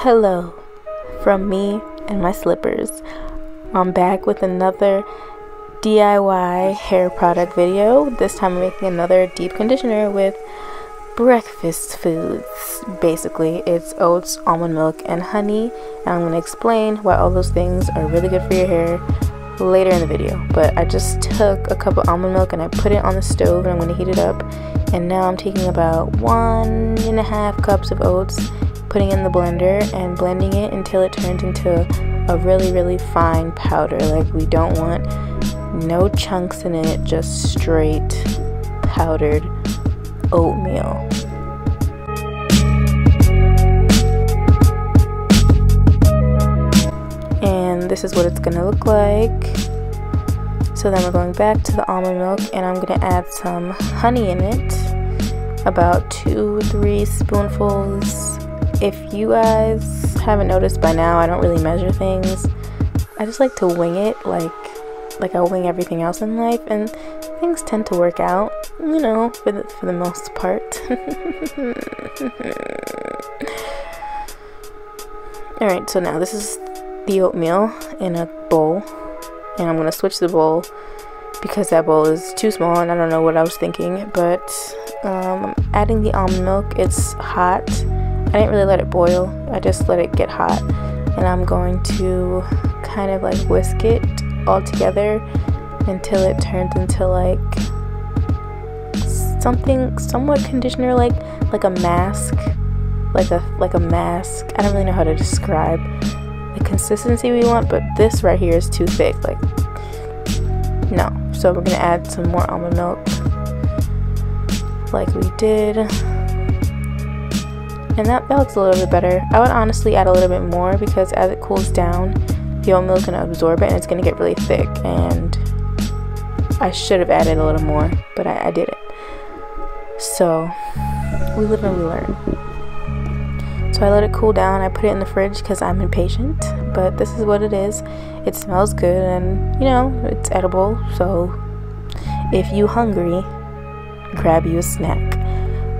Hello from me and my slippers. I'm back with another DIY hair product video. This time I'm making another deep conditioner with breakfast foods. Basically, it's oats, almond milk, and honey. And I'm going to explain why all those things are really good for your hair later in the video. But I just took a cup of almond milk and I put it on the stove and I'm going to heat it up. And now I'm taking about 1.5 cups of oats, putting it in the blender and blending it until it turns into a really fine powder. Like, we don't want no chunks in it, just straight powdered oatmeal. And this is what it's gonna look like. So then we're going back to the almond milk and I'm gonna add some honey in it, about 2-3 spoonfuls. If you guys haven't noticed by now, I don't really measure things. I just like to wing it, like I wing everything else in life, and things tend to work out, you know, for the most part. Alright, so now this is the oatmeal in a bowl, and I'm gonna switch the bowl because that bowl is too small and I don't know what I was thinking. But I'm adding the almond milk. It's hot. I didn't really let it boil, I just let it get hot, and I'm going to kind of like whisk it all together until it turns into like something somewhat conditioner, like a mask, like a mask. I don't really know how to describe the consistency we want, but this right here is too thick, like no. So we're gonna add some more almond milk like we did. And that looks a little bit better. I would honestly add a little bit more because as it cools down, the oatmeal is going to absorb it and it's going to get really thick. And I should have added a little more, but I didn't. So we live and we learn. So I let it cool down. I put it in the fridge because I'm impatient. But this is what it is. It smells good and, you know, it's edible. So if you hungry, grab you a snack.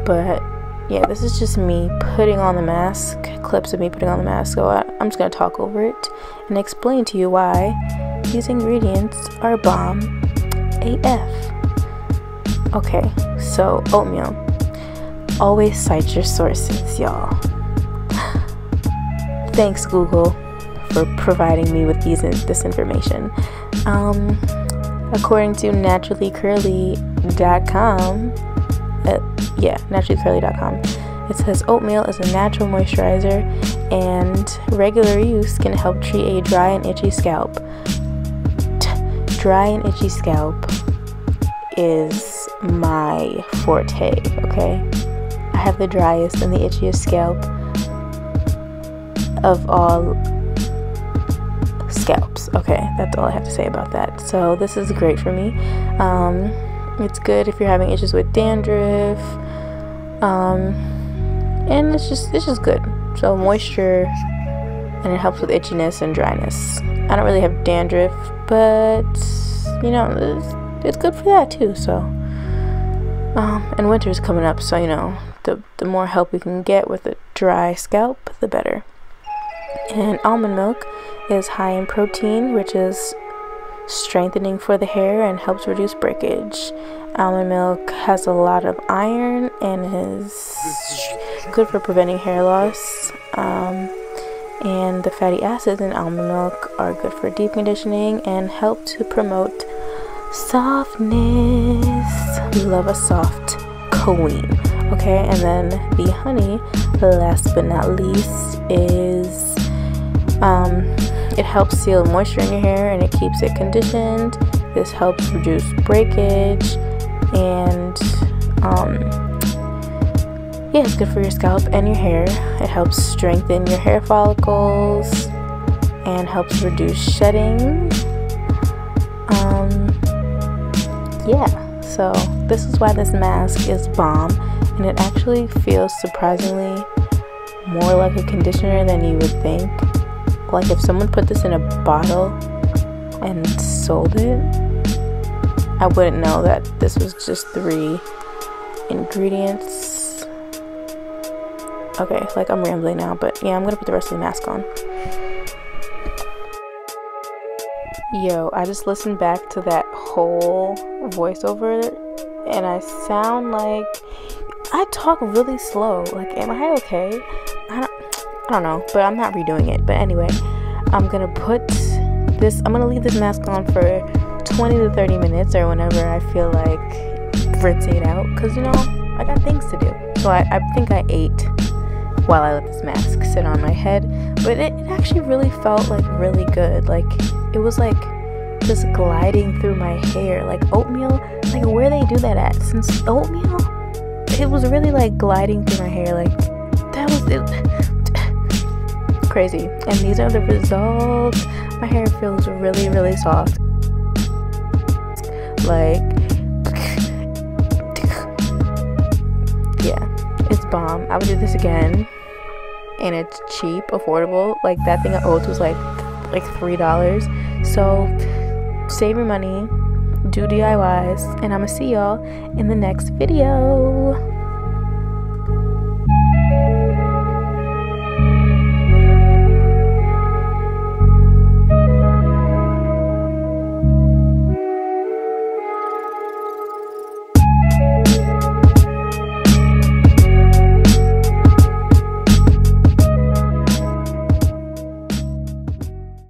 But yeah, this is just me putting on the mask, clips of me putting on the mask. So I'm just going to talk over it and explain to you why these ingredients are bomb AF. Okay, so oatmeal. Always cite your sources, y'all. Thanks, Google, for providing me with this information. According to naturallycurly.com, naturallycurly.com, it says oatmeal is a natural moisturizer and regular use can help treat a dry and itchy scalp. Dry and itchy scalp is my forte, okay? I have the driest and the itchiest scalp of all scalps. Okay, that's all I have to say about that. So this is great for me. It's good if you're having issues with dandruff, and it's just good. So moisture, and it helps with itchiness and dryness. I don't really have dandruff, but you know, it's good for that too. So and winter's coming up, so you know, the more help we can get with a dry scalp, the better. And almond milk is high in protein, which is strengthening for the hair and helps reduce breakage. Almond milk has a lot of iron and is good for preventing hair loss. And the fatty acids in almond milk are good for deep conditioning and help to promote softness. We love a soft queen. Okay, and then the honey, last but not least, is it helps seal moisture in your hair and it keeps it conditioned. This helps reduce breakage and yeah, it's good for your scalp and your hair. It helps strengthen your hair follicles and helps reduce shedding. Yeah, so this is why this mask is bomb, and it actually feels surprisingly more like a conditioner than you would think. Like if someone put this in a bottle and sold it, I wouldn't know that this was just 3 ingredients Okay, like I'm rambling now, but yeah, I'm gonna put the rest of the mask on. Yo, I just listened back to that whole voiceover and I sound like I talk really slow. Like, am I okay? I don't know, but I'm not redoing it. But anyway, I'm gonna leave this mask on for 20 to 30 minutes or whenever I feel like rinsing it out, because you know I got things to do. So I think I ate while I let this mask sit on my head, but it actually really felt like really good. Like it was like just gliding through my hair, like oatmeal, like where they do that at, since oatmeal, it was really like gliding through my hair, like that was it. Crazy. And these are the results. My hair feels really, really soft, like yeah, it's bomb. I would do this again, and it's cheap, affordable. Like that thing of Oats was like $3. So save your money, do DIYs, and I'ma see y'all in the next video.